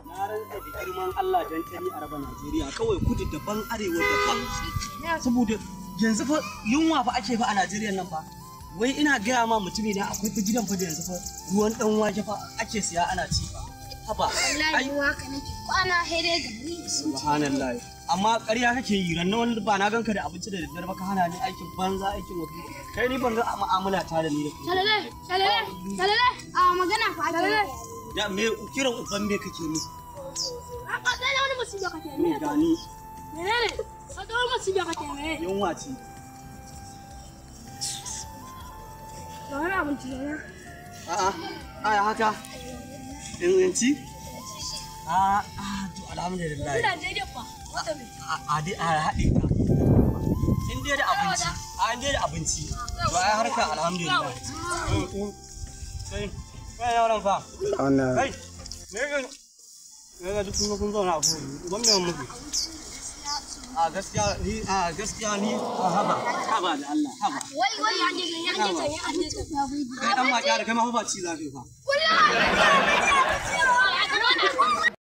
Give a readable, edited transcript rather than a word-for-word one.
Na rantsa da girman Allah dan tani a raba Najeriya kawai kudu daban arewa daban. Saboda yanzu fa yunwa fa ake fa a Najeriya nan fa. Wai ina gaya ma mutumi na akwai fa gidan fa da yanzu fa ruwan dan wake fa ake siya ana ci fa. Haba. Wallahi waka nake kwana hede gari. Subhanallah. Amma ƙarya kake yi ran wani ba na ganka da abinci da daddare ba ka hana ni aikin banza aikin wafi. Kai ni ban ga mu'amala ta da ni da kai. Salale a magana fa ake. Da me kiran uban me kake ni? A kai wani musiba kake ne. Gani. Menene? Ka ga wani musiba kake ne. Yunwa ce. Ba wani abinci ne. A'a haka. In ci? To alhamdulillah. Ina daidai fa. Wata me? A haɗe ta. In dai da abinci. In dai da abinci. To ai harka alhamdulillah. Kai yaran fa. Kai. Ne ga duk kun zauna a gurin. Wannan muke. Gaskiya ni haba da Allah haba. Wai ya je ta. Kai dan ma da kai ma fa ba ci za ka yi fa. Wallahi